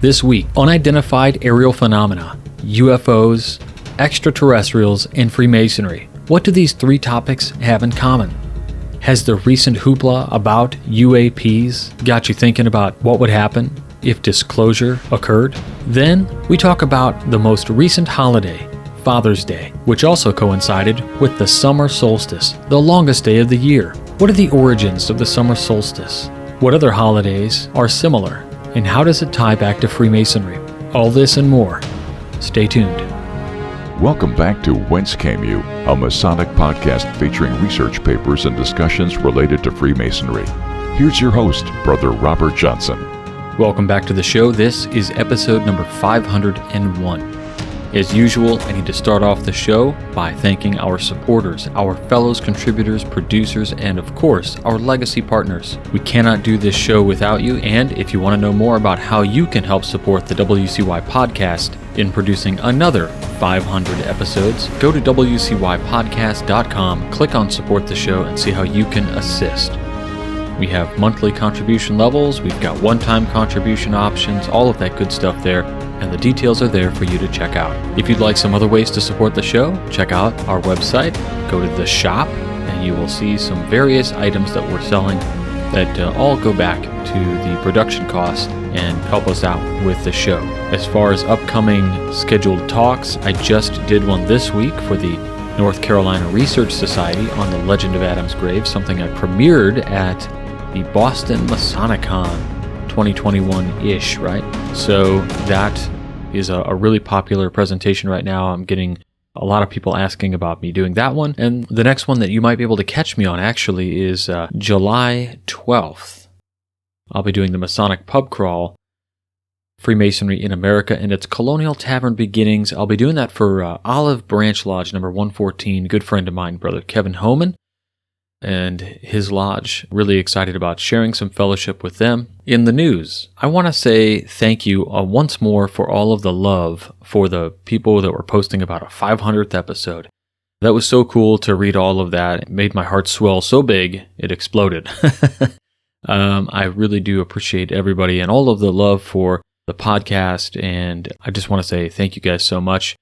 This week, unidentified aerial phenomena, UFOs, extraterrestrials, and Freemasonry. What do these three topics have in common? Has the recent hoopla about UAPs got you thinking about what would happen if disclosure occurred? Then we talk about the most recent holiday, Father's Day, which also coincided with the Summer Solstice, the longest day of the year. What are the origins of the Summer Solstice? What other holidays are similar? And how does it tie back to Freemasonry? All this and more. Stay tuned. Welcome back to Whence Came You, a Masonic podcast featuring research papers and discussions related to Freemasonry. Here's your host, Brother Robert Johnson. Welcome back to the show. This is episode number 501. As usual, I need to start off the show by thanking our supporters, our fellow contributors, producers, and of course, our legacy partners. We cannot do this show without you, and if you want to know more about how you can help support the WCY podcast in producing another 500 episodes, go to wcypodcast.com, click on support the show, and see how you can assist. We have monthly contribution levels, we've got one-time contribution options, all of that good stuff there, and the details are there for you to check out. If you'd like some other ways to support the show, check out our website, go to the shop, and you will see some various items that we're selling that all go back to the production costs and help us out with the show. As far as upcoming scheduled talks, I just did one this week for the North Carolina Research Society on the Legend of Adam's Grave, something I premiered at the Boston Masonicon 2021-ish, right? So that is a really popular presentation right now. I'm getting a lot of people asking about me doing that one. And the next one that you might be able to catch me on actually is July 12th. I'll be doing the Masonic Pub Crawl, Freemasonry in America and its Colonial Tavern Beginnings. I'll be doing that for Olive Branch Lodge number 114, good friend of mine, Brother Kevin Homan, and his lodge. Really excited about sharing some fellowship with them. In the news, I want to say thank you once more for all of the love for the people that were posting about a 500th episode. That was so cool to read all of that. It made my heart swell so big, it exploded. I really do appreciate everybody and all of the love for the podcast, and I just want to say thank you guys so much.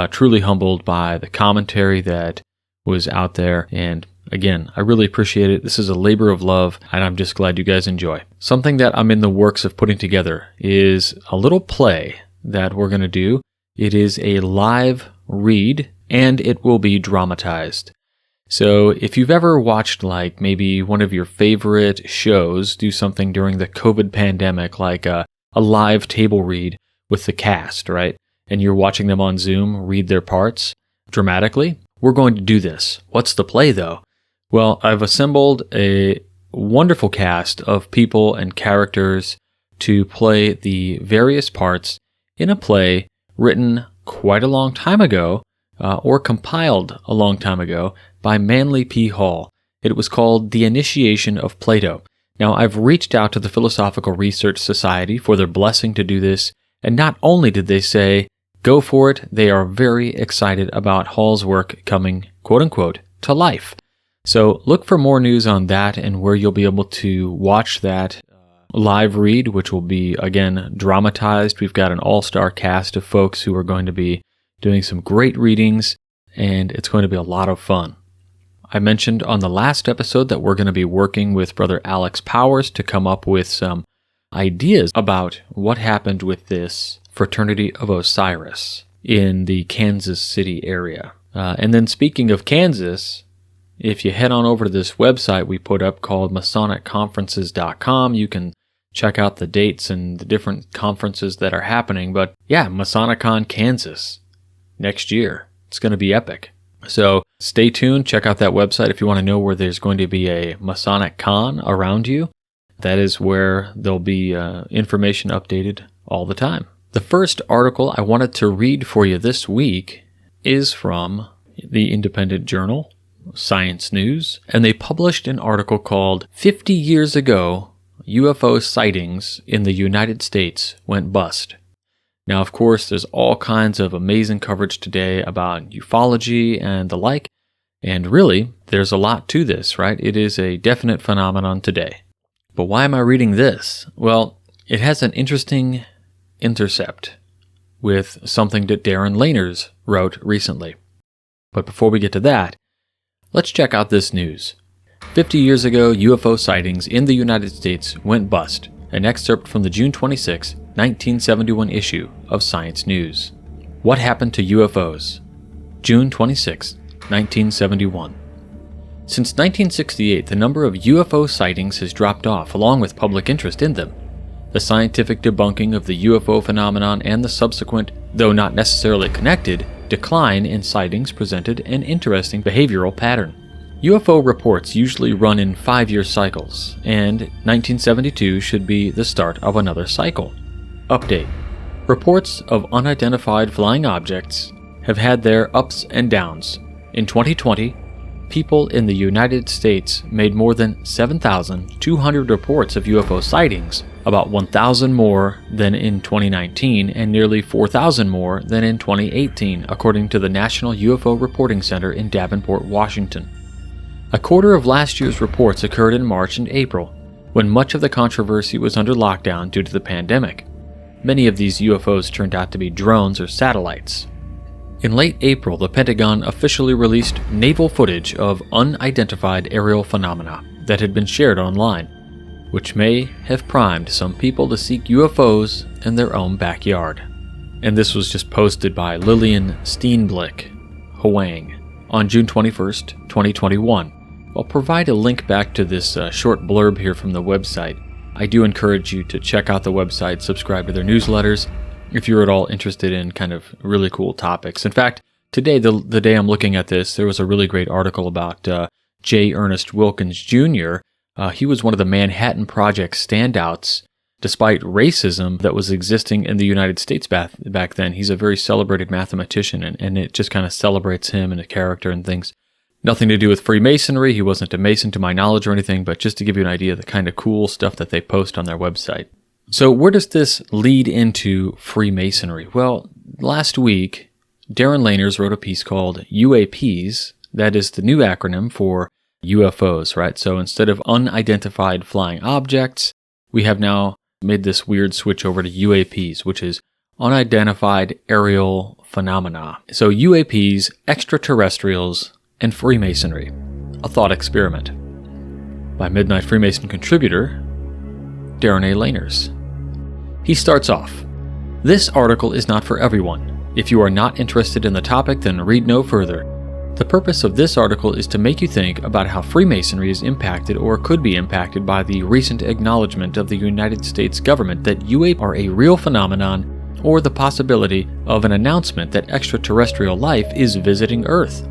Truly humbled by the commentary that was out there, and again, I really appreciate it. This is a labor of love, and I'm just glad you guys enjoy. Something that I'm in the works of putting together is a little play that we're going to do. It is a live read, and it will be dramatized. So if you've ever watched like maybe one of your favorite shows do something during the COVID pandemic, like a live table read with the cast, right? And you're watching them on Zoom read their parts dramatically, we're going to do this. What's the play though? Well, I've assembled a wonderful cast of people and characters to play the various parts in a play written quite a long time ago, or compiled a long time ago, by Manly P. Hall. It was called The Initiation of Plato. Now, I've reached out to the Philosophical Research Society for their blessing to do this, and not only did they say, go for it, they are very excited about Hall's work coming, quote-unquote, to life. So look for more news on that and where you'll be able to watch that live read, which will be, again, dramatized. We've got an all-star cast of folks who are going to be doing some great readings, and it's going to be a lot of fun. I mentioned on the last episode that we're going to be working with Brother Alex Powers to come up with some ideas about what happened with this Fraternity of Osiris in the Kansas City area. And then speaking of Kansas, if you head on over to this website we put up called MasonicConferences.com, you can check out the dates and the different conferences that are happening. But yeah, Masonicon Kansas next year. It's going to be epic. So stay tuned. Check out that website if you want to know where there's going to be a Masonic Con around you. That is where there'll be information updated all the time. The first article I wanted to read for you this week is from the independent journal, Science News, and they published an article called 50 Years Ago, UFO Sightings in the United States Went Bust. Now, of course, there's all kinds of amazing coverage today about ufology and the like, and really, there's a lot to this, right? It is a definite phenomenon today. But why am I reading this? Well, it has an interesting intercept with something that Darren Lainers wrote recently. But before we get to that, let's check out this news. 50 years ago, UFO sightings in the United States went bust. An excerpt from the June 26, 1971 issue of Science News. What happened to UFOs? June 26, 1971. Since 1968, the number of UFO sightings has dropped off, along with public interest in them. The scientific debunking of the UFO phenomenon and the subsequent, though not necessarily connected, decline in sightings presented an interesting behavioral pattern. UFO reports usually run in 5-year cycles, and 1972 should be the start of another cycle. Update. Reports of unidentified flying objects have had their ups and downs. In 2020, people in the United States made more than 7,200 reports of UFO sightings, about 1,000 more than in 2019 and nearly 4,000 more than in 2018, according to the National UFO Reporting Center in Davenport, Washington. A quarter of last year's reports occurred in March and April, when much of the controversy was under lockdown due to the pandemic. Many of these UFOs turned out to be drones or satellites. In late April, the Pentagon officially released naval footage of unidentified aerial phenomena that had been shared online, which may have primed some people to seek UFOs in their own backyard. And this was just posted by Lillian Steenblick Huang on June 21st, 2021. I'll provide a link back to this short blurb here from the website. I do encourage you to check out the website, subscribe to their newsletters, if you're at all interested in kind of really cool topics. In fact, today, the day I'm looking at this, there was a really great article about J. Ernest Wilkins Jr. He was one of the Manhattan Project standouts, despite racism that was existing in the United States back then. He's a very celebrated mathematician, and it just kind of celebrates him and the character and things. Nothing to do with Freemasonry. He wasn't a Mason to my knowledge or anything, but just to give you an idea of the kind of cool stuff that they post on their website. So where does this lead into Freemasonry? Well, last week, Darren Lainers wrote a piece called UAPs. That is the new acronym for UFOs, right? So instead of unidentified flying objects, we have now made this weird switch over to UAPs, which is unidentified aerial phenomena. So UAPs, extraterrestrials, and Freemasonry, a thought experiment. By Midnight Freemason contributor, Darren A. Lainers. He starts off, "This article is not for everyone. If you are not interested in the topic, then read no further. The purpose of this article is to make you think about how Freemasonry is impacted or could be impacted by the recent acknowledgement of the United States government that UAPs are a real phenomenon, or the possibility of an announcement that extraterrestrial life is visiting Earth.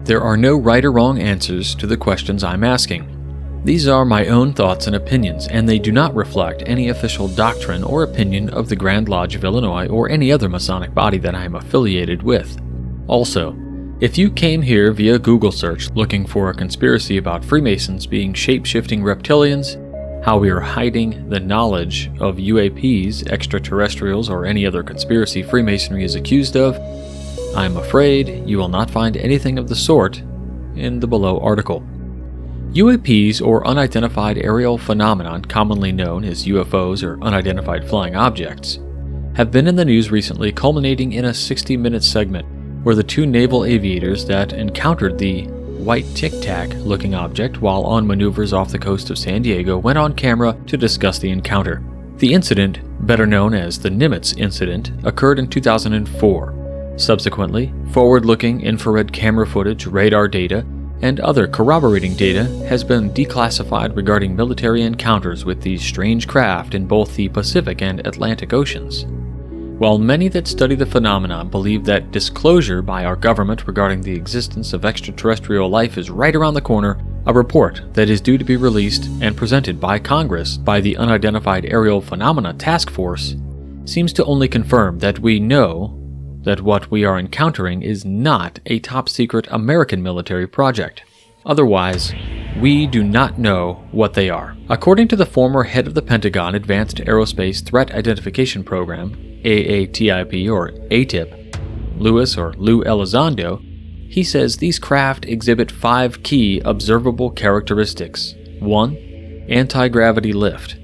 There are no right or wrong answers to the questions I'm asking. These are my own thoughts and opinions, and they do not reflect any official doctrine or opinion of the Grand Lodge of Illinois or any other Masonic body that I am affiliated with. Also, if you came here via Google search looking for a conspiracy about Freemasons being shape-shifting reptilians, how we are hiding the knowledge of UAPs, extraterrestrials, or any other conspiracy Freemasonry is accused of, I am afraid you will not find anything of the sort in the below article. UAPs, or unidentified aerial phenomenon, commonly known as UFOs or unidentified flying objects, have been in the news recently, culminating in a 60-minute segment where the two naval aviators that encountered the white tic-tac looking object while on maneuvers off the coast of San Diego went on camera to discuss the encounter. The incident, better known as the Nimitz incident, occurred in 2004. Subsequently, forward-looking infrared camera footage, radar data, and other corroborating data has been declassified regarding military encounters with these strange craft in both the Pacific and Atlantic Oceans. While many that study the phenomenon believe that disclosure by our government regarding the existence of extraterrestrial life is right around the corner, a report that is due to be released and presented by Congress by the Unidentified Aerial Phenomena Task Force seems to only confirm that we know that what we are encountering is not a top-secret American military project. Otherwise, we do not know what they are. According to the former head of the Pentagon Advanced Aerospace Threat Identification Program, AATIP or ATIP, Lou Elizondo, he says these craft exhibit 5 key observable characteristics. 1. Anti-gravity lift.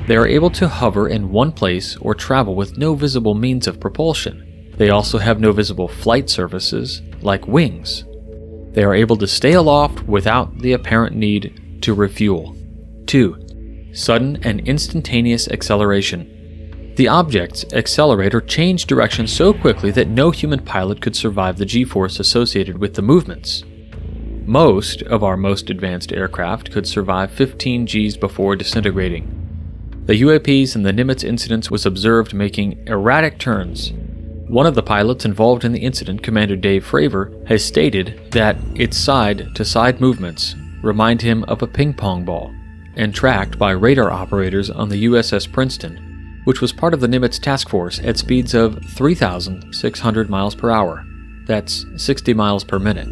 They are able to hover in one place or travel with no visible means of propulsion. They also have no visible flight surfaces, like wings. They are able to stay aloft without the apparent need to refuel. 2. Sudden and instantaneous acceleration. The objects accelerate or change direction so quickly that no human pilot could survive the G-force associated with the movements. Most of our most advanced aircraft could survive 15 Gs before disintegrating. The UAPs and the Nimitz incidents was observed making erratic turns. One of the pilots involved in the incident, Commander Dave Fravor, has stated that its side-to-side movements remind him of a ping-pong ball, and tracked by radar operators on the USS Princeton, which was part of the Nimitz task force at speeds of 3,600 miles per hour. That's 60 miles per minute.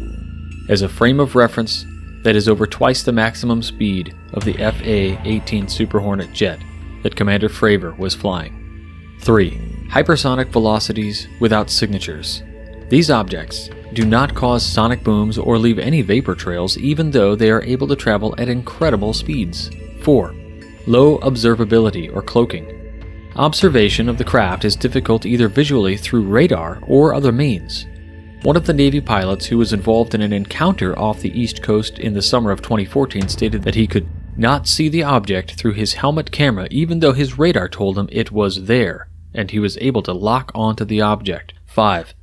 As a frame of reference, that is over twice the maximum speed of the FA-18 Super Hornet jet that Commander Fravor was flying. 3. Hypersonic velocities without signatures. These objects do not cause sonic booms or leave any vapor trails, even though they are able to travel at incredible speeds. 4. Low observability or cloaking. Observation of the craft is difficult either visually through radar or other means. One of the Navy pilots who was involved in an encounter off the East Coast in the summer of 2014 stated that he could not see the object through his helmet camera even though his radar told him it was there, and he was able to lock onto the object. 5.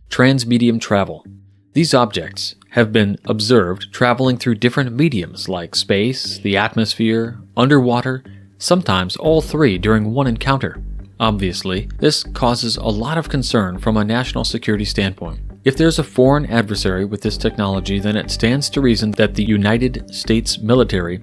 Transmedium travel. These objects have been observed traveling through different mediums like space, the atmosphere, underwater, sometimes all three during one encounter. Obviously, this causes a lot of concern from a national security standpoint. If there's a foreign adversary with this technology, then it stands to reason that the United States military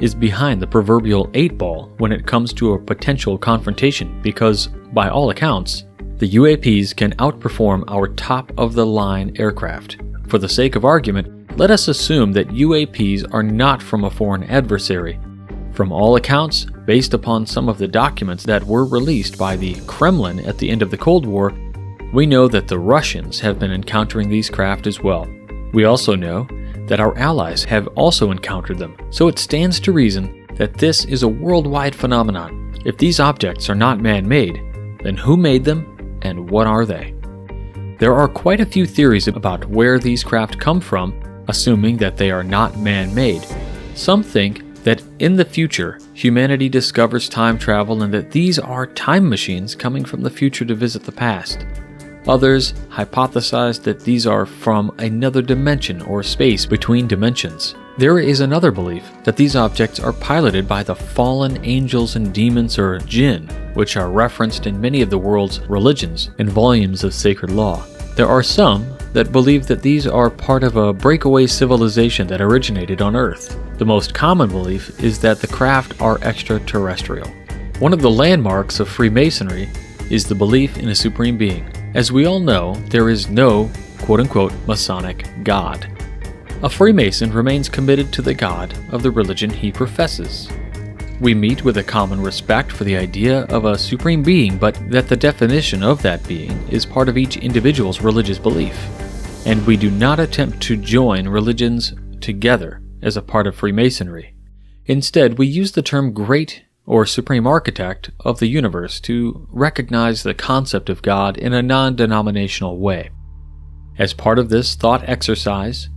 is behind the proverbial 8-ball when it comes to a potential confrontation because, by all accounts, the UAPs can outperform our top-of-the-line aircraft. For the sake of argument, let us assume that UAPs are not from a foreign adversary. From all accounts, based upon some of the documents that were released by the Kremlin at the end of the Cold War, we know that the Russians have been encountering these craft as well. We also know that our allies have also encountered them, so it stands to reason that this is a worldwide phenomenon. If these objects are not man-made, then who made them and what are they? There are quite a few theories about where these craft come from, assuming that they are not man-made. Some think that in the future, humanity discovers time travel and that these are time machines coming from the future to visit the past. Others hypothesize that these are from another dimension or space between dimensions. There is another belief that these objects are piloted by the fallen angels and demons or jinn, which are referenced in many of the world's religions and volumes of sacred law. There are some that believe that these are part of a breakaway civilization that originated on Earth. The most common belief is that the craft are extraterrestrial. One of the landmarks of Freemasonry is the belief in a supreme being. As we all know, there is no quote-unquote Masonic God. A Freemason remains committed to the God of the religion he professes. We meet with a common respect for the idea of a supreme being, but that the definition of that being is part of each individual's religious belief. And we do not attempt to join religions together as a part of Freemasonry. Instead, we use the term Great or Supreme Architect of the universe to recognize the concept of God in a non-denominational way. As part of this thought exercise,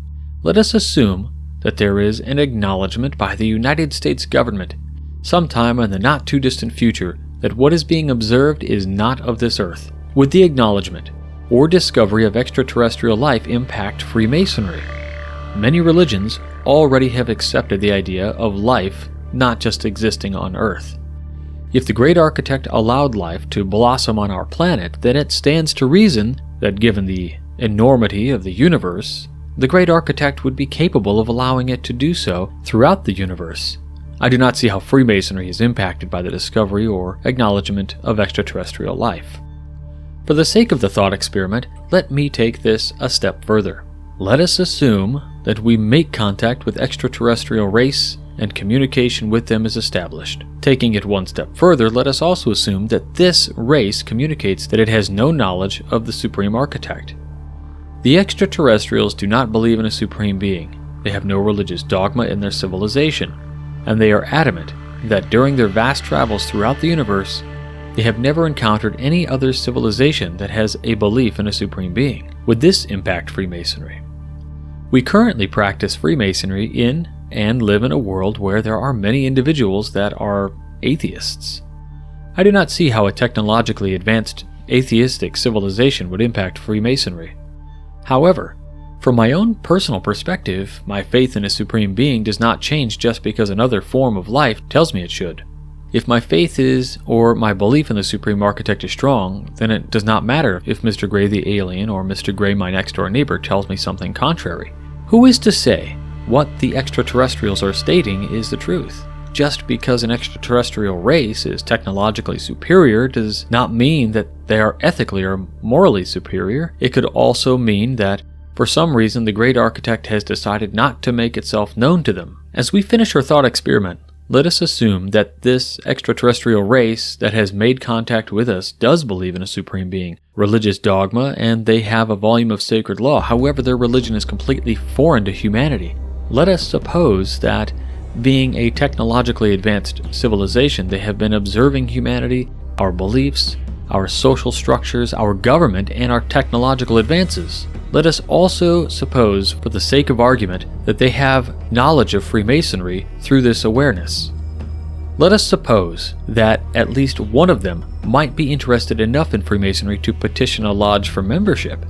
let us assume that there is an acknowledgement by the United States government sometime in the not-too-distant future that what is being observed is not of this earth. Would the acknowledgement or discovery of extraterrestrial life impact Freemasonry? Many religions already have accepted the idea of life not just existing on Earth. If the Great Architect allowed life to blossom on our planet, then it stands to reason that given the enormity of the universe, the Great Architect would be capable of allowing it to do so throughout the universe. I do not see how Freemasonry is impacted by the discovery or acknowledgement of extraterrestrial life. For the sake of the thought experiment, let me take this a step further. Let us assume that we make contact with extraterrestrial race and communication with them is established. Taking it one step further, let us also assume that this race communicates that it has no knowledge of the Supreme Architect. The extraterrestrials do not believe in a supreme being. They have no religious dogma in their civilization, and they are adamant that during their vast travels throughout the universe, they have never encountered any other civilization that has a belief in a supreme being. Would this impact Freemasonry? We currently practice Freemasonry in and live in a world where there are many individuals that are atheists. I do not see how a technologically advanced atheistic civilization would impact Freemasonry. However, from my own personal perspective, my faith in a supreme being does not change just because another form of life tells me it should. If my faith is, or my belief in the Supreme Architect is strong, then it does not matter if Mr. Gray the alien or Mr. Gray my next-door neighbor tells me something contrary. Who is to say what the extraterrestrials are stating is the truth? Just because an extraterrestrial race is technologically superior does not mean that they are ethically or morally superior. It could also mean that for some reason the Great Architect has decided not to make itself known to them. As we finish our thought experiment, let us assume that this extraterrestrial race that has made contact with us does believe in a supreme being, religious dogma, and they have a volume of sacred law. However, their religion is completely foreign to humanity. Let us suppose that, being a technologically advanced civilization, they have been observing humanity, our beliefs, our social structures, our government, and our technological advances. Let us also suppose, for the sake of argument, that they have knowledge of Freemasonry through this awareness. Let us suppose that at least one of them might be interested enough in Freemasonry to petition a lodge for membership.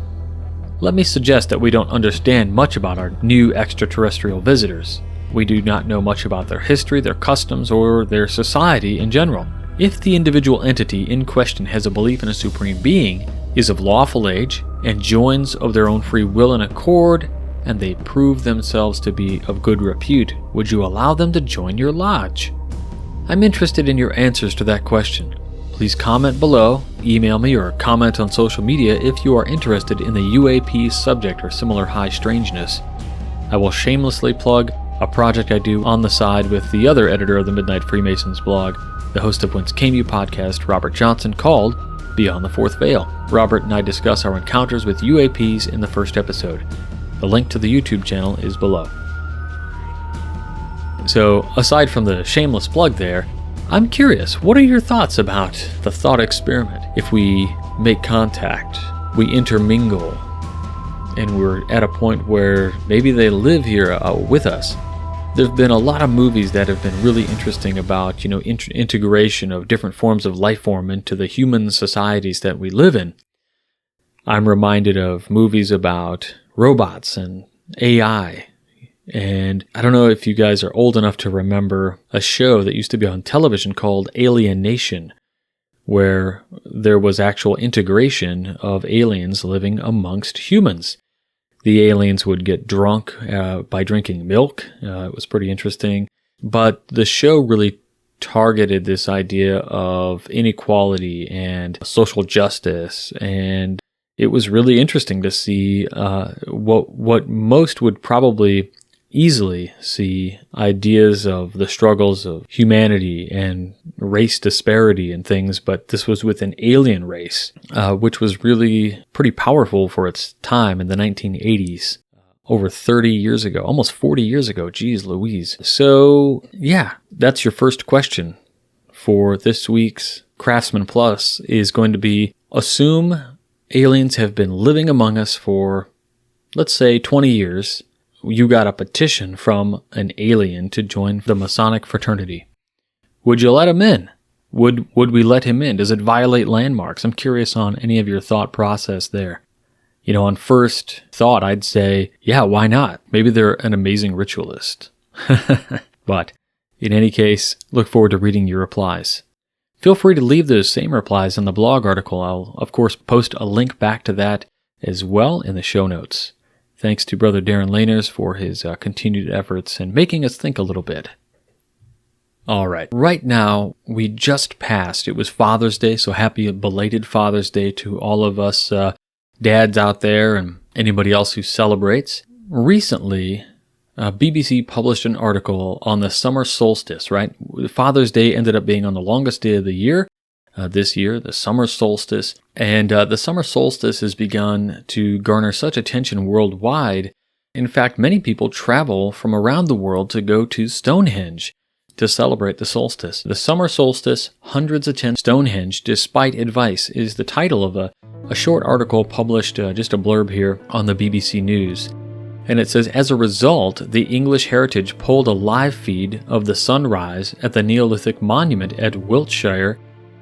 Let me suggest that we don't understand much about our new extraterrestrial visitors. We do not know much about their history, their customs, or their society in general. If the individual entity in question has a belief in a supreme being, is of lawful age, and joins of their own free will and accord, and they prove themselves to be of good repute, would you allow them to join your lodge? I'm interested in your answers to that question. Please comment below, email me, or comment on social media if you are interested in the UAP subject or similar high strangeness. I will shamelessly plug a project I do on the side with the other editor of the Midnight Freemasons blog, the host of Whence podcast, Robert Johnson, called Beyond the Fourth Veil. Robert and I discuss our encounters with UAPs in the first episode. The link to the YouTube channel is below. So, aside from the shameless plug there, I'm curious, what are your thoughts about the thought experiment? If we make contact, we intermingle, and we're at a point where maybe they live here with us. There have been a lot of movies that have been really interesting about, integration of different forms of life form into the human societies that we live in. I'm reminded of movies about robots and AI. And I don't know if you guys are old enough to remember a show that used to be on television called Alienation, where there was actual integration of aliens living amongst humans. The aliens would get drunk by drinking milk. It was pretty interesting. But the show really targeted this idea of inequality and social justice. And it was really interesting to see what most would probably easily see ideas of the struggles of humanity and race disparity and things, but this was with an alien race, which was really pretty powerful for its time in the 1980s, over 30 years ago, almost 40 years ago, geez Louise. So yeah, that's your first question for this week's Craftsman Plus is going to be, assume aliens have been living among us for, let's say, 20 years. You got a petition from an alien to join the Masonic fraternity. Would you let him in? Would we let him in? Does it violate landmarks? I'm curious on any of your thought process there. On first thought, I'd say, yeah, why not? Maybe they're an amazing ritualist. But in any case, look forward to reading your replies. Feel free to leave those same replies in the blog article. I'll, of course, post a link back to that as well in the show notes. Thanks to Brother Darren Laners for his continued efforts and making us think a little bit. All right. Right now, we just passed. It was Father's Day, so happy belated Father's Day to all of us dads out there and anybody else who celebrates. Recently, BBC published an article on the Summer Solstice, right? Father's Day ended up being on the longest day of the year. This year, the Summer Solstice. And the Summer Solstice has begun to garner such attention worldwide. In fact, many people travel from around the world to go to Stonehenge to celebrate the solstice. The summer solstice, hundreds attend Stonehenge despite advice, is the title of a short article published, just a blurb here, on the BBC News. And it says, as a result, the English Heritage pulled a live feed of the sunrise at the Neolithic monument at Wiltshire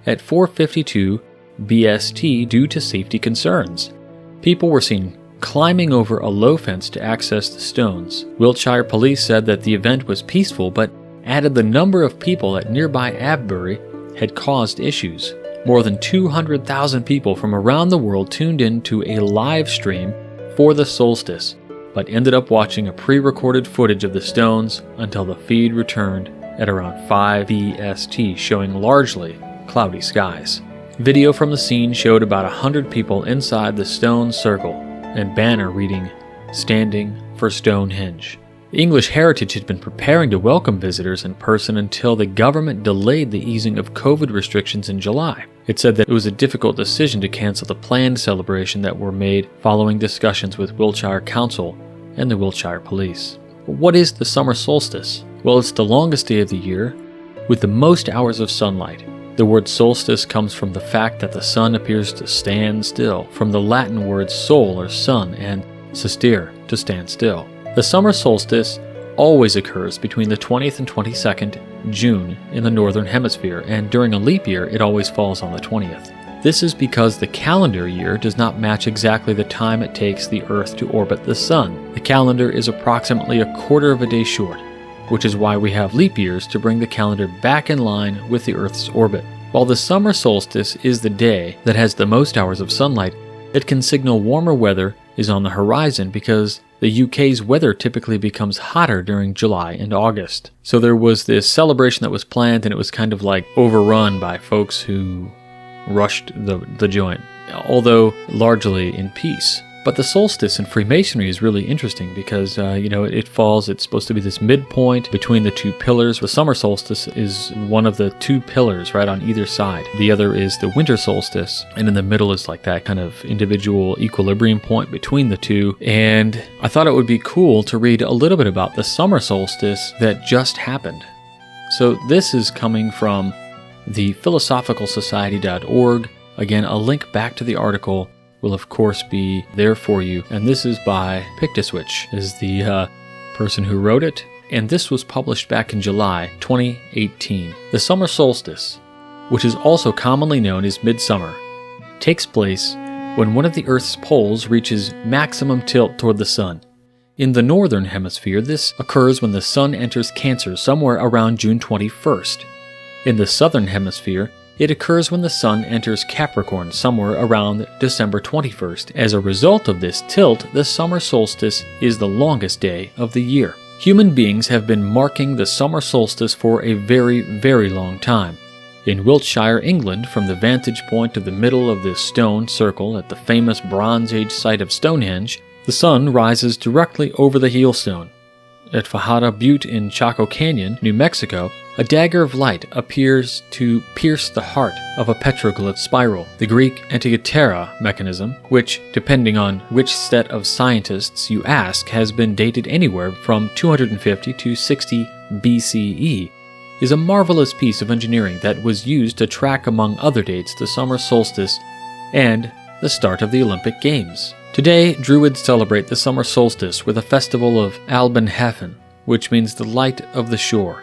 at 4:52 BST due to safety concerns. People were seen climbing over a low fence to access the stones. Wiltshire police said that the event was peaceful, but added the number of people at nearby Abbury had caused issues. More than 200,000 people from around the world tuned in to a live stream for the solstice, but ended up watching a pre-recorded footage of the stones until the feed returned at around 5 BST, showing largely cloudy skies. Video from the scene showed about 100 people inside the stone circle and banner reading, "Standing for Stonehenge." The English Heritage had been preparing to welcome visitors in person until the government delayed the easing of COVID restrictions in July. It said that it was a difficult decision to cancel the planned celebration that were made following discussions with Wiltshire Council and the Wiltshire Police. But what is the summer solstice? Well, it's the longest day of the year with the most hours of sunlight. The word solstice comes from the fact that the sun appears to stand still, from the Latin words sol or sun and sistere, to stand still. The summer solstice always occurs between the 20th and 22nd June in the northern hemisphere, and during a leap year it always falls on the 20th. This is because the calendar year does not match exactly the time it takes the Earth to orbit the sun. The calendar is approximately a quarter of a day short, which is why we have leap years to bring the calendar back in line with the Earth's orbit. While the summer solstice is the day that has the most hours of sunlight, it can signal warmer weather is on the horizon because the UK's weather typically becomes hotter during July and August. So there was this celebration that was planned, and it was kind of like overrun by folks who rushed the joint, although largely in peace. But the solstice in Freemasonry is really interesting because, it's supposed to be this midpoint between the two pillars. The summer solstice is one of the two pillars right on either side. The other is the winter solstice, and in the middle is like that kind of individual equilibrium point between the two. And I thought it would be cool to read a little bit about the summer solstice that just happened. So this is coming from the philosophicalsociety.org. Again, a link back to the article will of course be there for you. And this is by Pictoswitch, is the person who wrote it. And this was published back in July 2018. The summer solstice, which is also commonly known as midsummer, takes place when one of the Earth's poles reaches maximum tilt toward the sun. In the northern hemisphere, this occurs when the sun enters Cancer somewhere around June 21st. In the southern hemisphere, it occurs when the sun enters Capricorn somewhere around December 21st. As a result of this tilt, the summer solstice is the longest day of the year. Human beings have been marking the summer solstice for a very, very long time. In Wiltshire, England, from the vantage point of the middle of this stone circle at the famous Bronze Age site of Stonehenge, the sun rises directly over the heelstone. At Fajada Butte in Chaco Canyon, New Mexico, a dagger of light appears to pierce the heart of a petroglyph spiral, the Greek Antikythera mechanism, which, depending on which set of scientists you ask, has been dated anywhere from 250 to 60 BCE, is a marvelous piece of engineering that was used to track, among other dates, the summer solstice and the start of the Olympic Games. Today, Druids celebrate the summer solstice with a festival of Albenhafen, which means the light of the shore.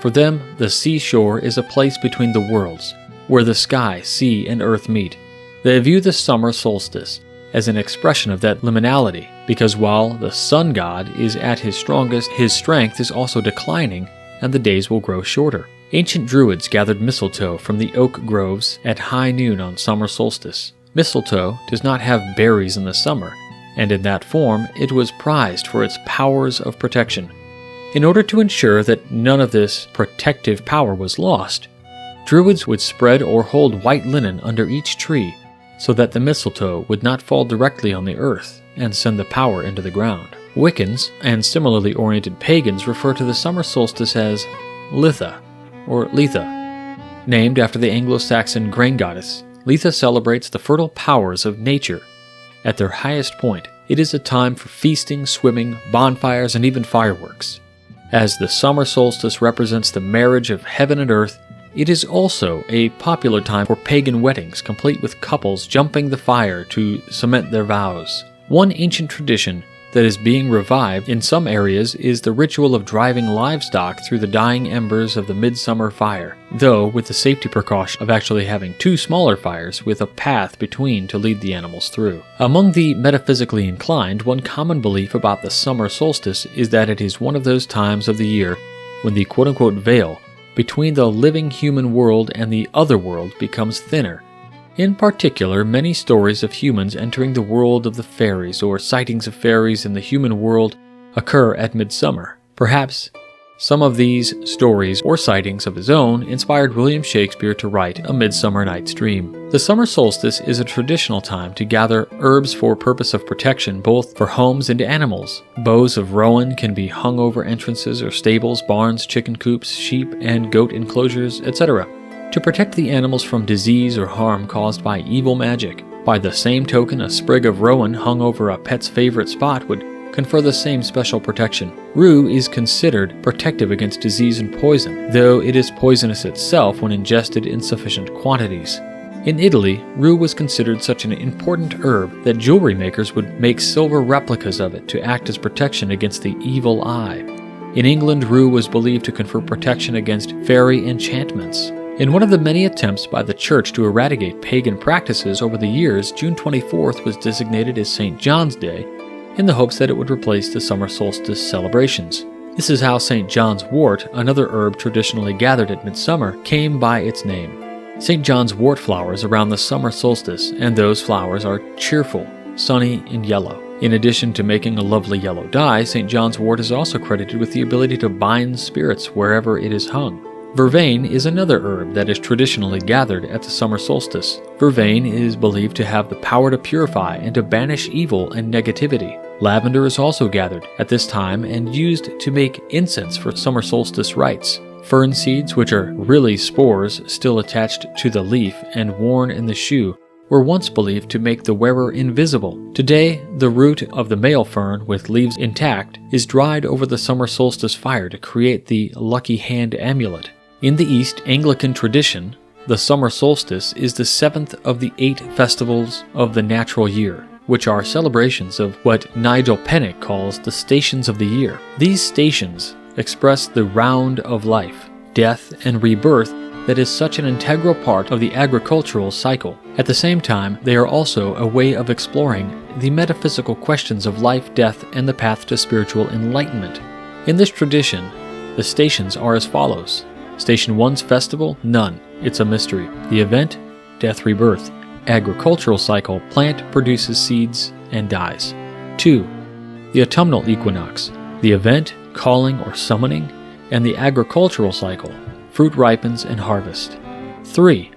For them, the seashore is a place between the worlds, where the sky, sea, and earth meet. They view the summer solstice as an expression of that liminality, because while the sun god is at his strongest, his strength is also declining, and the days will grow shorter. Ancient Druids gathered mistletoe from the oak groves at high noon on summer solstice. Mistletoe does not have berries in the summer, and in that form it was prized for its powers of protection. In order to ensure that none of this protective power was lost, Druids would spread or hold white linen under each tree so that the mistletoe would not fall directly on the earth and send the power into the ground. Wiccans and similarly oriented pagans refer to the summer solstice as Litha, or Letha. Named after the Anglo-Saxon grain goddess, Letha celebrates the fertile powers of nature. At their highest point, it is a time for feasting, swimming, bonfires, and even fireworks. As the summer solstice represents the marriage of heaven and earth, it is also a popular time for pagan weddings, complete with couples jumping the fire to cement their vows. One ancient tradition that is being revived in some areas is the ritual of driving livestock through the dying embers of the midsummer fire, though with the safety precaution of actually having two smaller fires with a path between to lead the animals through. Among the metaphysically inclined, one common belief about the summer solstice is that it is one of those times of the year when the quote-unquote veil between the living human world and the other world becomes thinner. In particular, many stories of humans entering the world of the fairies or sightings of fairies in the human world occur at midsummer. Perhaps some of these stories or sightings of his own inspired William Shakespeare to write A Midsummer Night's Dream. The summer solstice is a traditional time to gather herbs for purpose of protection, both for homes and animals. Boughs of rowan can be hung over entrances or stables, barns, chicken coops, sheep and goat enclosures, etc., to protect the animals from disease or harm caused by evil magic. By the same token, a sprig of rowan hung over a pet's favorite spot would confer the same special protection. Rue is considered protective against disease and poison, though it is poisonous itself when ingested in sufficient quantities. In Italy, rue was considered such an important herb that jewelry makers would make silver replicas of it to act as protection against the evil eye. In England, rue was believed to confer protection against fairy enchantments. In one of the many attempts by the Church to eradicate pagan practices over the years, June 24th was designated as St. John's Day in the hopes that it would replace the summer solstice celebrations. This is how St. John's wort, another herb traditionally gathered at midsummer, came by its name. St. John's wort flowers around the summer solstice, and those flowers are cheerful, sunny, and yellow. In addition to making a lovely yellow dye, St. John's wort is also credited with the ability to bind spirits wherever it is hung. Vervain is another herb that is traditionally gathered at the summer solstice. Vervain is believed to have the power to purify and to banish evil and negativity. Lavender is also gathered at this time and used to make incense for summer solstice rites. Fern seeds, which are really spores still attached to the leaf and worn in the shoe, were once believed to make the wearer invisible. Today, the root of the male fern, with leaves intact, is dried over the summer solstice fire to create the lucky hand amulet. In the East Anglican tradition, the summer solstice is the seventh of the 8 festivals of the natural year, which are celebrations of what Nigel Pennick calls the stations of the year. These stations express the round of life, death, and rebirth that is such an integral part of the agricultural cycle. At the same time, they are also a way of exploring the metaphysical questions of life, death, and the path to spiritual enlightenment. In this tradition, the stations are as follows. Station 1's festival, none. It's a mystery. The event, death, rebirth. Agricultural cycle, plant produces seeds and dies. 2. The autumnal equinox. The event, calling or summoning. And the agricultural cycle, fruit ripens and harvest. 3.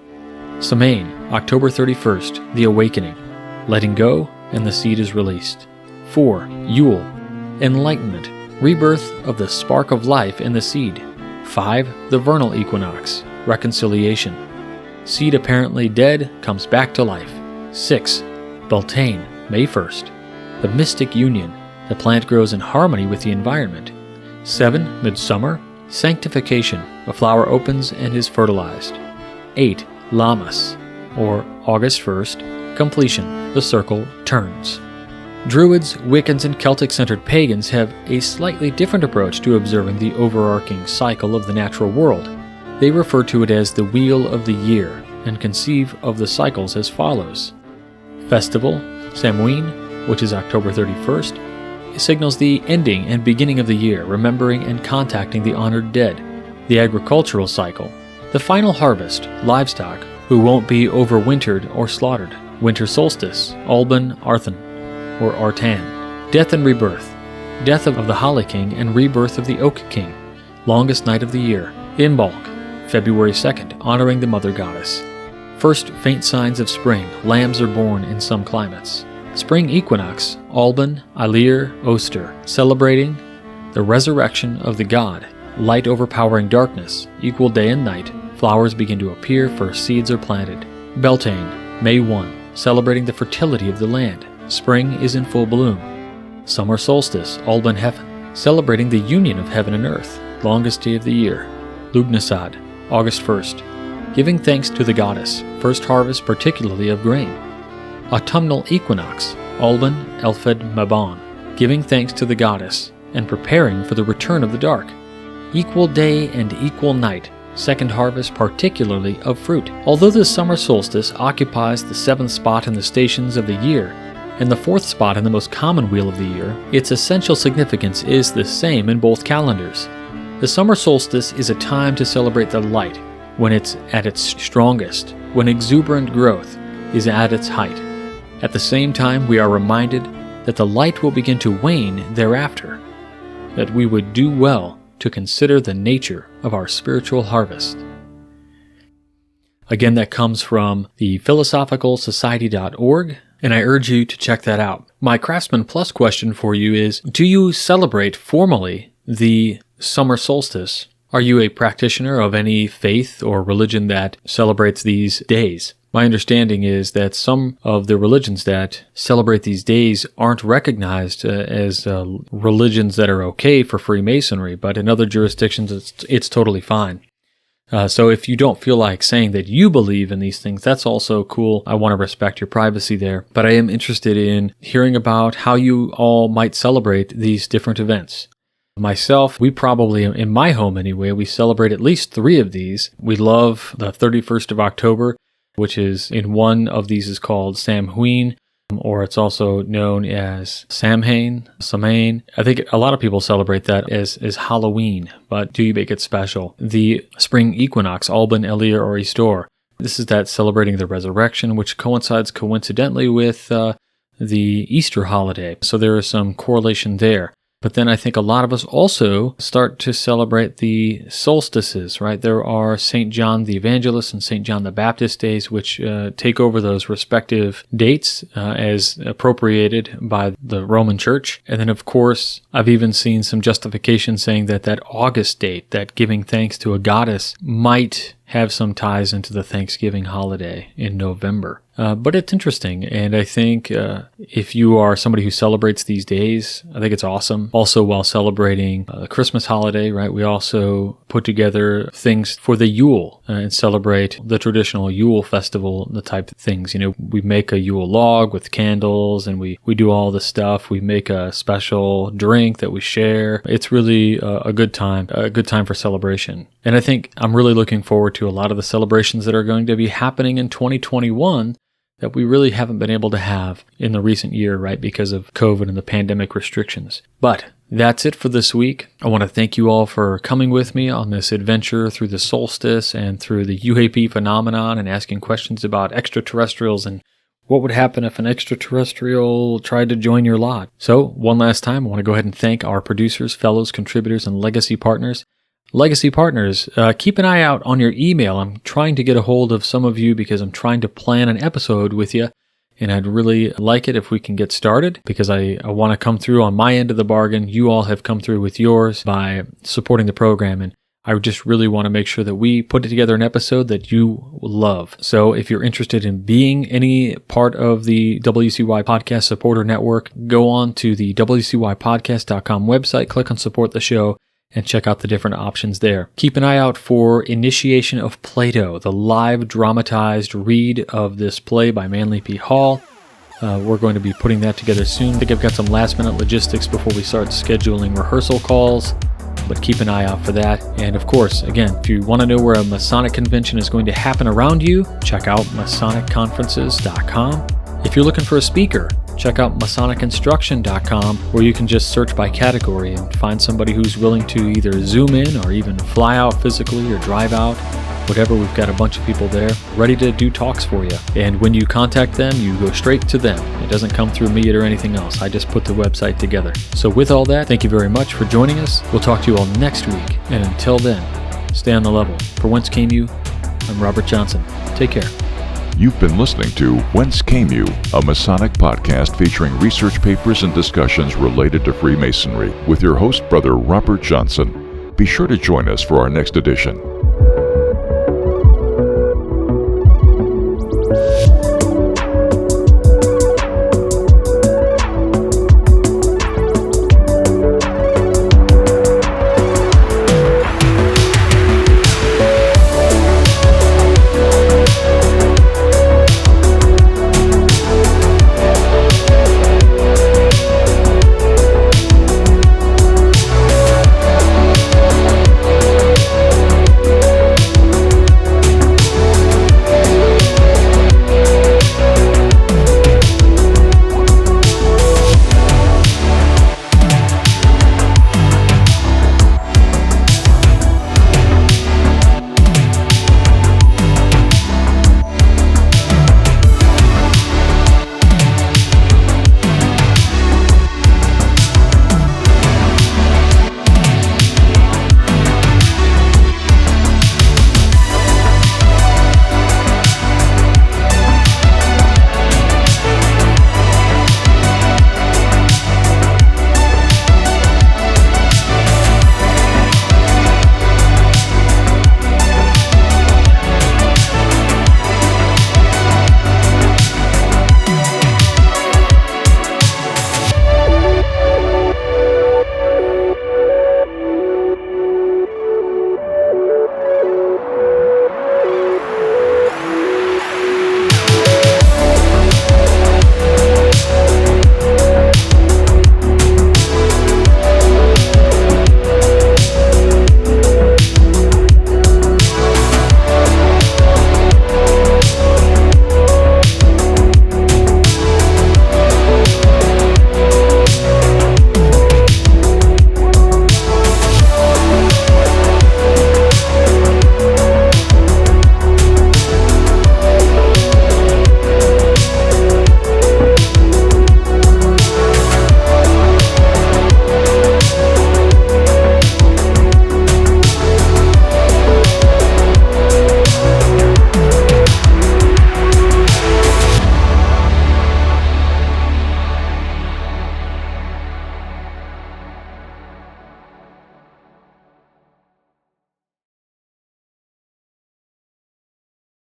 Samhain, October 31st, the awakening. Letting go and the seed is released. 4. Yule, enlightenment, rebirth of the spark of life in the seed. 5. The vernal equinox, reconciliation. Seed apparently dead comes back to life. 6. Beltane, May 1st. The mystic union. The plant grows in harmony with the environment. 7. Midsummer, sanctification. A flower opens and is fertilized. 8. Lammas, or August 1st, completion. The circle turns. Druids, Wiccans, and Celtic-centered pagans have a slightly different approach to observing the overarching cycle of the natural world. They refer to it as the Wheel of the Year and conceive of the cycles as follows. Festival, Samhain, which is October 31st, signals the ending and beginning of the year, remembering and contacting the honored dead. The agricultural cycle, the final harvest, livestock, who won't be overwintered or slaughtered. Winter solstice, Alban Arthan, or Artan. Death and rebirth. Death of the Holly King and rebirth of the Oak King. Longest night of the year. Imbolc, February 2nd, honoring the Mother Goddess. First faint signs of spring. Lambs are born in some climates. Spring equinox, Alban, Alir, Oster, celebrating the resurrection of the god. Light overpowering darkness, equal day and night. Flowers begin to appear, first seeds are planted. Beltane, May 1, celebrating the fertility of the land. Spring is in full bloom. Summer solstice, Alban Heffen, celebrating the union of heaven and earth, longest day of the year, Lugnasad, August 1st, giving thanks to the goddess, first harvest particularly of grain. Autumnal equinox, Alban Elfed Mabon, giving thanks to the goddess and preparing for the return of the dark. Equal day and equal night, second harvest particularly of fruit. Although the summer solstice occupies the 7th spot in the stations of the year and the 4th spot in the most common wheel of the year, its essential significance is the same in both calendars. The summer solstice is a time to celebrate the light when it's at its strongest, when exuberant growth is at its height. At the same time, we are reminded that the light will begin to wane thereafter, that we would do well to consider the nature of our spiritual harvest. Again, that comes from the philosophicalsociety.org, and I urge you to check that out. My Craftsman Plus question for you is, do you celebrate formally the summer solstice? Are you a practitioner of any faith or religion that celebrates these days? My understanding is that some of the religions that celebrate these days aren't recognized as religions that are okay for Freemasonry, but in other jurisdictions it's totally fine. So if you don't feel like saying that you believe in these things, that's also cool. I want to respect your privacy there. But I am interested in hearing about how you all might celebrate these different events. Myself, we probably, in my home anyway, we celebrate at least 3 of these. We love the 31st of October, which is in one of these is called Samhain, or it's also known as Samhain. I think a lot of people celebrate that as Halloween, but do you make it special? The spring equinox, Alban Elir or Easter. This is that celebrating the resurrection, which coincides coincidentally with the Easter holiday. So there is some correlation there. But then I think a lot of us also start to celebrate the solstices, right? There are St. John the Evangelist and St. John the Baptist days, which take over those respective dates as appropriated by the Roman Church. And then, of course, I've even seen some justification saying that August date, that giving thanks to a goddess, might have some ties into the Thanksgiving holiday in November. But it's interesting, and I think if you are somebody who celebrates these days, I think it's awesome. Also, while celebrating the Christmas holiday, right, we also put together things for the Yule and celebrate the traditional Yule festival, the type of things. You know, we make a Yule log with candles, and we do all the stuff. We make a special drink that we share. It's really a good time for celebration. And I think I'm really looking forward to a lot of the celebrations that are going to be happening in 2021 that we really haven't been able to have in the recent year, right, because of COVID and the pandemic restrictions. But that's it for this week. I want to thank you all for coming with me on this adventure through the solstice and through the UAP phenomenon and asking questions about extraterrestrials and what would happen if an extraterrestrial tried to join your lot. So, one last time, I want to go ahead and thank our producers, fellows, contributors, and legacy partners. Legacy partners, keep an eye out on your email. I'm trying to get a hold of some of you because I'm trying to plan an episode with you, and I'd really like it if we can get started because I want to come through on my end of the bargain. You all have come through with yours by supporting the program, and I just really want to make sure that we put together an episode that you love. So if you're interested in being any part of the WCY Podcast Supporter Network, go on to the WCYpodcast.com website, click on Support the Show, and check out the different options there. Keep an eye out for Initiation of Plato, the live dramatized read of this play by Manly P. Hall. We're going to be putting that together soon. I think I've got some last-minute logistics before we start scheduling rehearsal calls, but keep an eye out for that. And of course, again, if you want to know where a Masonic convention is going to happen around you, check out MasonicConferences.com. If you're looking for a speaker, check out MasonicInstruction.com, where you can just search by category and find somebody who's willing to either zoom in or even fly out physically or drive out. Whatever, we've got a bunch of people there ready to do talks for you. And when you contact them, you go straight to them. It doesn't come through me or anything else. I just put the website together. So with all that, thank you very much for joining us. We'll talk to you all next week. And until then, stay on the level. For Whence Came You, I'm Robert Johnson. Take care. You've been listening to Whence Came You, a Masonic podcast featuring research papers and discussions related to Freemasonry with your host, Brother Robert Johnson. Be sure to join us for our next edition.